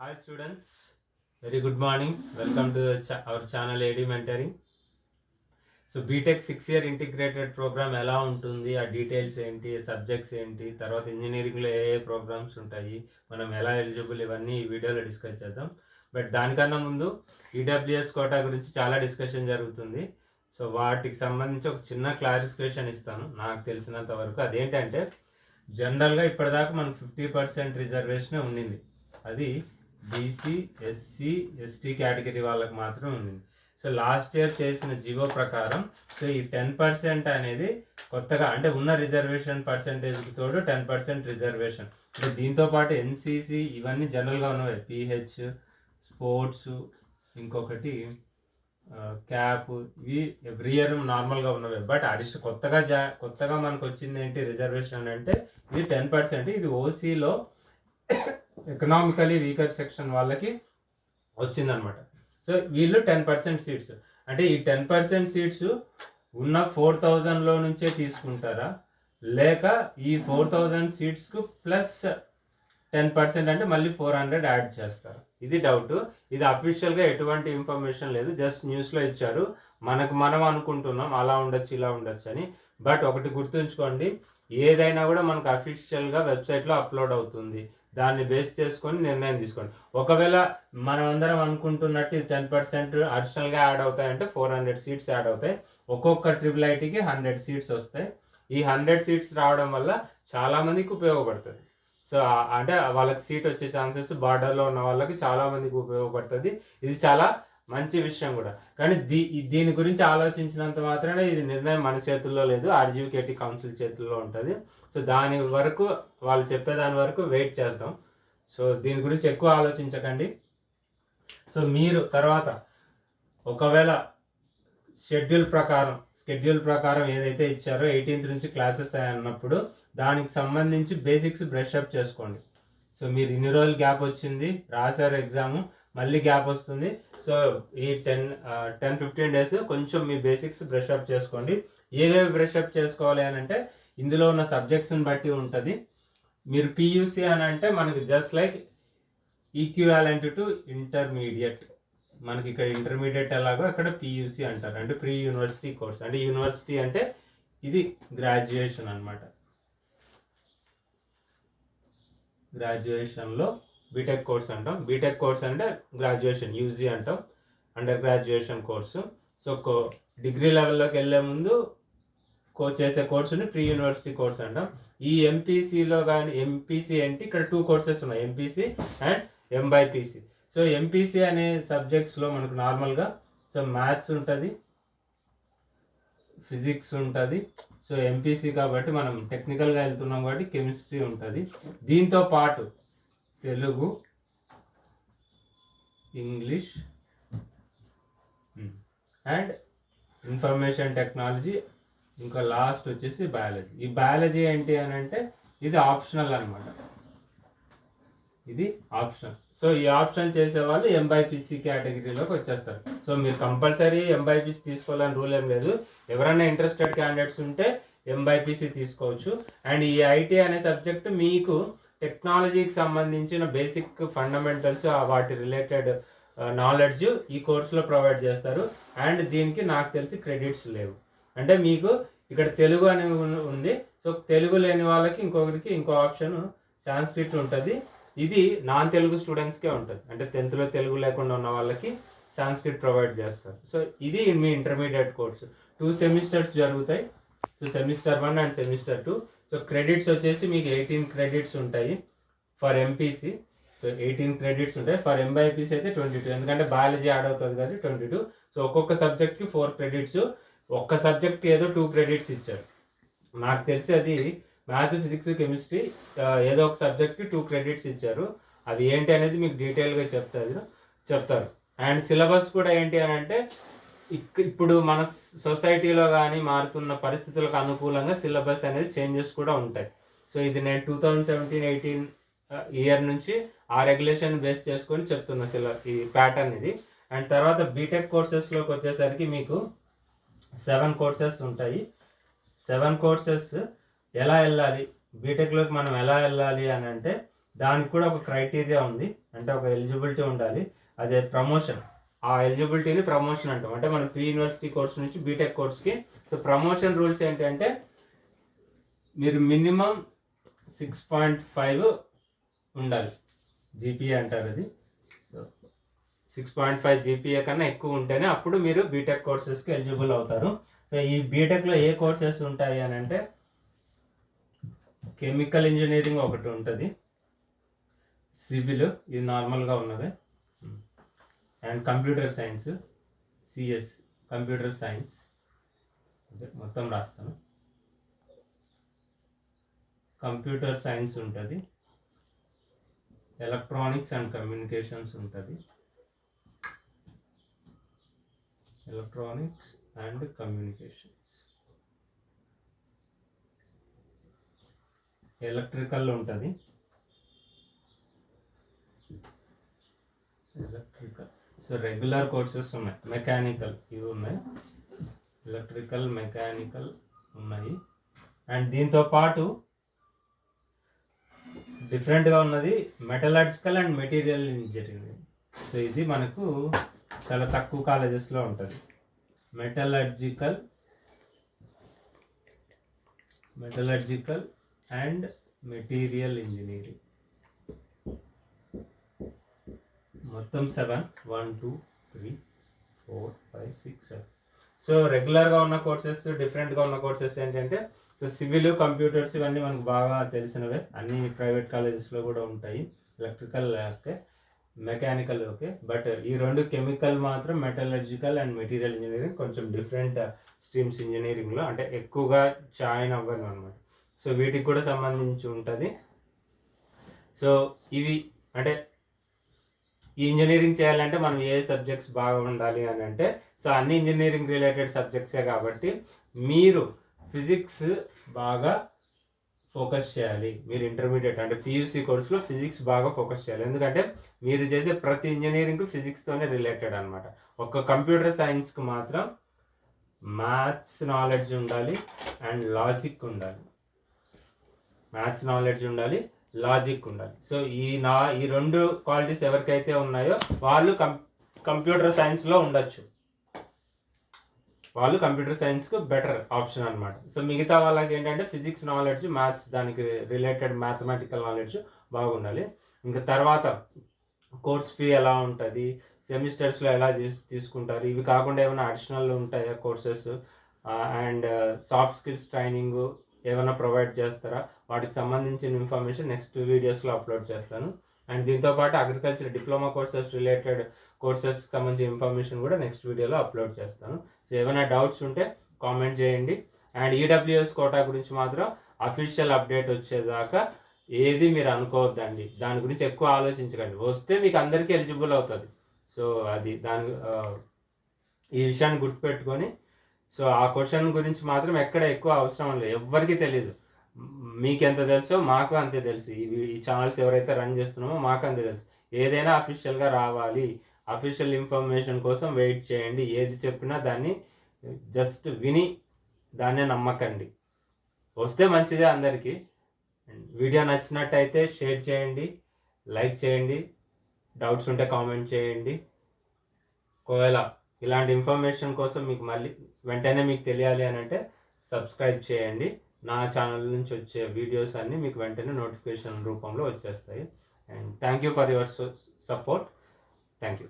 Hi students, very good morning. Welcome to our channel AD Mentoring. So BTech 6 year integrated program ఎలా ఉంటుంది, ఆ details ఏంటి, subjects ఏంటి, తర్వాత ఇంజనీరింగ్లో ఏ ప్రోగ్రామ్స్ ఉంటాయి, మనం ఎలా ఎలిజిబుల్, ఇవన్నీ ఈ వీడియోలో డిస్కస్ చేద్దాం. బట్ దానికన్నా ముందు ఈడబ్ల్యూఎస్ కోటా గురించి చాలా డిస్కషన్ జరుగుతుంది. సో వాటికి సంబంధించి ఒక చిన్న క్లారిఫికేషన్ ఇస్తాను నాకు తెలిసినంత వరకు. అదేంటంటే జనరల్గా ఇప్పటిదాకా మనకు 50% రిజర్వేషనే ఉండింది. అది బీసీ, ఎస్సీ, ఎస్టీ కేటగిరీ వాళ్ళకి మాత్రం ఉండింది. సో లాస్ట్ ఇయర్ చేసిన జివో ప్రకారం సో ఈ 10% అనేది కొత్తగా అంటే ఉన్న రిజర్వేషన్ పర్సెంటేజ్కి తోడు 10% రిజర్వేషన్. అంటే దీంతోపాటు ఎన్సీసీ ఇవన్నీ జనరల్గా ఉన్నవి, పిహెచ్, స్పోర్ట్స్, ఇంకొకటి క్యాప్, ఇవి ఎవ్రీ ఇయర్ నార్మల్గా ఉన్నవి. బట్ కొత్తగా మనకు వచ్చింది ఏంటి రిజర్వేషన్ అంటే ఇది 10%. ఇది ఓసీలో ఎకనామికలీ వీకర్ సెక్షన్ వాళ్ళకి వచ్చిందనమాట. సో వీళ్ళు 10% సీట్స్, అంటే ఈ 10% సీట్స్ ఉన్న 4000లో నుంచే తీసుకుంటారా, లేక ఈ 4000 సీట్స్కు ప్లస్ 10% అంటే మళ్ళీ 400 యాడ్ చేస్తారు? ఇది డౌట్. ఇది అఫీషియల్గా ఎటువంటి ఇన్ఫర్మేషన్ లేదు, జస్ట్ న్యూస్లో ఇచ్చారు. మనం అనుకుంటున్నాం అలా ఉండొచ్చు ఇలా ఉండొచ్చు అని. బట్ ఒకటి గుర్తుంచుకోండి, ఏదైనా కూడా మనకు అఫీషియల్గా వెబ్సైట్లో అప్లోడ్ అవుతుంది. దాన్ని బేస్ చేసుకొని నిర్ణయం తీసుకోండి. ఒకవేళ మనం అందరం అనుకుంటున్నట్టు 10% అడిషనల్గా యాడ్ అవుతాయంటే 400 సీట్స్ యాడ్ అవుతాయి. ఒక్కొక్క ట్రిపుల్ ఐటీకి 100 సీట్స్ వస్తాయి. ఈ 100 సీట్స్ రావడం వల్ల చాలామందికి ఉపయోగపడుతుంది. సో అంటే వాళ్ళకి సీట్ వచ్చే ఛాన్సెస్, బార్డర్లో ఉన్న వాళ్ళకి చాలామందికి ఉపయోగపడుతుంది. ఇది చాలా మంచి విషయం కూడా. కానీ దీని గురించి ఆలోచించినంత మాత్రమే ఇది నిర్ణయం మన చేతుల్లో లేదు, ఆర్జీవికేటీ కౌన్సిల్ చేతుల్లో ఉంటుంది. సో దాని వరకు వాళ్ళు చెప్పేదాని వరకు వెయిట్ చేద్దాం. సో దీని గురించి ఎక్కువ ఆలోచించకండి. సో మీరు తర్వాత ఒకవేళ షెడ్యూల్ ప్రకారం ఏదైతే ఇచ్చారో 18th నుంచి క్లాసెస్ అన్నప్పుడు దానికి సంబంధించి బేసిక్స్ బ్రష్ అప్ చేసుకోండి. సో మీరు ఇన్ని రోజులు గ్యాప్ వచ్చింది, రాశారు ఎగ్జాము, మళ్ళీ గ్యాప్ వస్తుంది. సో ఈ 10-15 డేస్ కొంచెం మీ బేసిక్స్ బ్రష్ అప్ చేసుకోండి. ఏవేవి బ్రష్ అప్ చేసుకోవాలి అని అంటే ఇందులో ఉన్న సబ్జెక్ట్స్ని బట్టి ఉంటుంది. మీరు పియూసీ అని అంటే మనకి just like equivalent to intermediate. మనకి ఇక్కడ ఇంటర్మీడియట్ ఎలాగో అక్కడ పియూసీ అంటారు, అంటే ప్రీ యూనివర్సిటీ కోర్స్. అంటే యూనివర్సిటీ అంటే ఇది గ్రాడ్యుయేషన్ అనమాట. గ్రాడ్యుయేషన్లో బీటెక్ కోర్స్ అంటాం. బీటెక్ కోర్స్ అంటే గ్రాడ్యుయేషన్, యూజీ అంటాం, under graduation course. So degree లెవెల్లోకి వెళ్ళే ముందు చేసే కోర్సుని ప్రీ యూనివర్సిటీ కోర్స్ అంటాం. ఈ ఎంపీసీలో కానీ, ఎంపీసీ అంటే ఇక్కడ 2 కోర్సెస్ ఉన్నాయి, MPC and MBiPC. So MPC అనే సబ్జెక్ట్స్లో మనకు నార్మల్గా సో మ్యాథ్స్ ఉంటుంది, ఫిజిక్స్ ఉంటుంది. సో ఎంపీసీ కాబట్టి మనం టెక్నికల్గా వెళ్తున్నాం కాబట్టి కెమిస్ట్రీ ఉంటుంది. దీంతో పాటు Telugu, English and information technology, ఇంకా లాస్ట్ వచ్చేసి బయాలజీ. ఈ బయాలజీ ఏంటి అని అంటే ఇది ఆప్షనల్ అనమాట, ఇది ఆప్షనల్. సో ఈ ఆప్షన్ చేసే వాళ్ళు ఎంబైపీసీ కేటగిరీలోకి వచ్చేస్తారు. సో మీరు కంపల్సరీ ఎంబైపీసీ తీసుకోవాలని రూల్ ఏం లేదు. ఎవరైనా ఇంట్రెస్టెడ్ క్యాండిడేట్స్ ఉంటే ఎంబైపీసీ తీసుకోవచ్చు. అండ్ ఈ ఐటీ అనే సబ్జెక్ట్ మీకు టెక్నాలజీకి సంబంధించిన బేసిక్ ఫండమెంటల్స్, వాటి రిలేటెడ్ నాలెడ్జ్ ఈ కోర్సులో ప్రొవైడ్ చేస్తారు. అండ్ దీనికి నాకు తెలిసి క్రెడిట్స్ లేవు. అంటే మీకు ఇక్కడ తెలుగు అని ఉంది. సో తెలుగు లేని వాళ్ళకి ఇంకో ఆప్షన్ సాంస్క్రిట్ ఉంటుంది. ఇది నాన్ తెలుగు స్టూడెంట్స్కే ఉంటుంది, అంటే 10th లో తెలుగు లేకుండా ఉన్న వాళ్ళకి సాంస్క్రిట్ ప్రొవైడ్ చేస్తారు. సో ఇది మీ ఇంటర్మీడియట్ కోర్సు. 2 సెమిస్టర్స్ జరుగుతాయి. So semester 1 and semester 2. So credits వచ్చేసి మీకు 18 క్రెడిట్స్ ఉంటాయి ఫర్ ఎంపీసీ. సో 18 క్రెడిట్స్ ఉంటాయి. ఫర్ ఎంబైపీసీ అయితే 22, ఎందుకంటే బయాలజీ యాడ్ అవుతుంది కాబట్టి 22. సో ఒక్కొక్క సబ్జెక్ట్కి 4 క్రెడిట్స్. ఒక్క సబ్జెక్ట్కి ఏదో 2 క్రెడిట్స్ ఇచ్చారు. నాకు తెలిసి అది మ్యాథ్స్, ఫిజిక్స్, కెమిస్ట్రీ ఏదో ఒక సబ్జెక్ట్కి 2 క్రెడిట్స్ ఇచ్చారు. అది ఏంటి అనేది మీకు డీటెయిల్గా చెప్తారు. అండ్ సిలబస్ కూడా ఏంటి అని అంటే ఇప్పుడు మన సొసైటీలో కానీ మారుతున్న పరిస్థితులకు అనుకూలంగా సిలబస్ అనేది చేంజెస్ కూడా ఉంటాయి. సో ఇది నేను 2017-18 ఇయర్ నుంచి ఆ రెగ్యులేషన్ బేస్ చేసుకొని చెప్తున్న ఈ ప్యాటర్న్ ఇది. అండ్ తర్వాత బీటెక్ కోర్సెస్లోకి వచ్చేసరికి మీకు 7 కోర్సెస్ ఉంటాయి. 7 కోర్సెస్ ఎలా వెళ్ళాలి, బీటెక్లోకి మనం ఎలా వెళ్ళాలి అని అంటే దానికి కూడా ఒక క్రైటీరియా ఉంది, అంటే ఒక ఎలిజిబిలిటీ ఉండాలి. అదే ప్రమోషన్. ఆ ఎలిజిబిలిటీని ప్రమోషన్ అంటాం. అంటే మన ప్రీ యూనివర్సిటీ కోర్స్ నుంచి బీటెక్ కోర్స్కి. సో ప్రమోషన్ రూల్స్ ఏంటంటే మీరు మినిమం 6.5 ఉండాలి, జీపీఏ అంటారు అది. సో 6.5 జీపీఏ కన్నా ఎక్కువ ఉంటేనే అప్పుడు మీరు బీటెక్ కోర్సెస్కి ఎలిజిబుల్ అవుతారు. సో ఈ బీటెక్లో ఏ కోర్సెస్ ఉంటాయి అని అంటే కెమికల్ ఇంజనీరింగ్ ఒకటి ఉంటుంది, సివిల్ ఇది నార్మల్గా ఉన్నది, and computer science, CS computer science మొత్తం రాస్తాను. కంప్యూటర్ సైన్స్ ఉంటుంది, ఎలక్ట్రానిక్స్ అండ్ కమ్యూనికేషన్స్ ఉంటుంది, ఎలక్ట్రానిక్స్ అండ్ కమ్యూనికేషన్స్, ఎలక్ట్రికల్ ఉంటుంది, ఎలక్ట్రికల్. సో రెగ్యులర్ కోర్సెస్ ఉన్నాయి, మెకానికల్ ఇవి ఉన్నాయి, ఎలక్ట్రికల్ మెకానికల్ ఉన్నాయి. అండ్ దీంతో పాటు డిఫరెంట్గా ఉన్నది metallurgical and material engineering. So ఇది మనకు చాలా తక్కువ కాలేజెస్లో ఉంటుంది. మెటలర్జికల్ అండ్ మెటీరియల్ ఇంజనీరింగ్ మొత్తం 7 1 2 3 4 5 6 7. సో రెగ్యులర్గా ఉన్న కోర్సెస్, డిఫరెంట్గా ఉన్న కోర్సెస్ ఏంటంటే సో సివిల్, కంప్యూటర్స్ ఇవన్నీ మనకు బాగా తెలిసినవే, అన్ని ప్రైవేట్ కాలేజెస్లో కూడా ఉంటాయి. Electrical okay, mechanical okay, but ఈ రెండు కెమికల్ మాత్రం మెటలర్జికల్ అండ్ మెటీరియల్ ఇంజనీరింగ్ కొంచెం డిఫరెంట్ స్ట్రీమ్స్ ఇంజనీరింగ్లో, అంటే ఎక్కువగా జాయిన్ అవ్వను అనమాట. సో వీటికి కూడా సంబంధించి ఉంటుంది. సో ఇవి అంటే ఈ ఇంజనీరింగ్ చేయాలంటే మనం ఏ సబ్జెక్ట్స్ బాగా ఉండాలి అని అంటే సో అన్ని ఇంజనీరింగ్ రిలేటెడ్ సబ్జెక్ట్సే కాబట్టి మీరు ఫిజిక్స్ బాగా ఫోకస్ చేయాలి. మీరు ఇంటర్మీడియట్ అంటే పియూసీ కోర్సులో ఫిజిక్స్ బాగా ఫోకస్ చేయాలి, ఎందుకంటే మీరు చేసే ప్రతి ఇంజనీరింగ్ ఫిజిక్స్తోనే రిలేటెడ్ అనమాట. ఒక కంప్యూటర్ సైన్స్కి మాత్రం మ్యాథ్స్ నాలెడ్జ్ ఉండాలి అండ్ లాజిక్ ఉండాలి, మ్యాథ్స్ నాలెడ్జ్ ఉండాలి, లాజిక్ ఉండాలి. సో ఈ రెండు క్వాలిటీస్ ఎవరికైతే ఉన్నాయో వాళ్ళు కంప్యూటర్ సైన్స్లో ఉండొచ్చు, వాళ్ళు కంప్యూటర్ సైన్స్కు బెటర్ ఆప్షన్ అనమాట. సో మిగతా వాళ్ళకి ఏంటంటే ఫిజిక్స్ నాలెడ్జ్, మ్యాథ్స్ దానికి రిలేటెడ్ మ్యాథమెటికల్ నాలెడ్జ్ బాగుండాలి. ఇంకా తర్వాత కోర్స్ ఫీ ఎలా ఉంటుంది, సెమిస్టర్స్లో ఎలా తీసుకుంటారు, ఇవి కాకుండా ఏమైనా అడిషనల్ ఉంటాయా courses, and soft skills training ఏమైనా ప్రొవైడ్ చేస్తారా, వాటికి సంబంధించిన ఇన్ఫర్మేషన్ నెక్స్ట్ వీడియోస్లో అప్లోడ్ చేస్తాను. అండ్ దీంతోపాటు అగ్రికల్చర్ డిప్లొమా కోర్సెస్ రిలేటెడ్ కోర్సెస్కి సంబంధించిన ఇన్ఫర్మేషన్ కూడా నెక్స్ట్ వీడియోలో అప్లోడ్ చేస్తాను. సో ఏమైనా డౌట్స్ ఉంటే కామెంట్ చేయండి. అండ్ ఈడబ్ల్యూఎస్ కోటా గురించి మాత్రం అఫీషియల్ అప్డేట్ వచ్చేదాకా ఏది మీరు అనుకోవద్దండి, దాని గురించి ఎక్కువ ఆలోచించకండి. వస్తే మీకు అందరికీ ఎలిజిబుల్ అవుతుంది. సో అది ఈ విషయాన్ని గుర్తుపెట్టుకొని సో ఆ క్వశ్చన్ గురించి మాత్రం ఎక్కడ ఎక్కువ అవసరం లేదు, ఎవ్వరికీ తెలియదు. మీకు ఎంత తెలుసో మాకు అంతే తెలుసు, ఈ ఛానల్స్ ఎవరైతే రన్ చేస్తున్నామో మాకు అంతే తెలుసు. ఏదైనా అఫీషియల్గా రావాలి, అఫీషియల్ ఇన్ఫర్మేషన్ కోసం వెయిట్ చేయండి. ఏది చెప్పినా దాన్ని జస్ట్ విని దాన్నే నమ్మకండి. వస్తే మంచిదే అందరికీ. వీడియో నచ్చినట్టయితే షేర్ చేయండి, లైక్ చేయండి, డౌట్స్ ఉంటే కామెంట్ చేయండి. ఒకవేళ ఇలాంటి ఇన్ఫర్మేషన్ కోసం మీకు మళ్ళీ వెంటనే మీకు తెలియాలి అని అంటే సబ్స్క్రైబ్ చేయండి. నా ఛానల్ నుంచి వచ్చే వీడియోస్ అన్నీ మీకు వెంటనే నోటిఫికేషన్ రూపంలో వచ్చేస్తాయి. And thank you for your support. Thank you.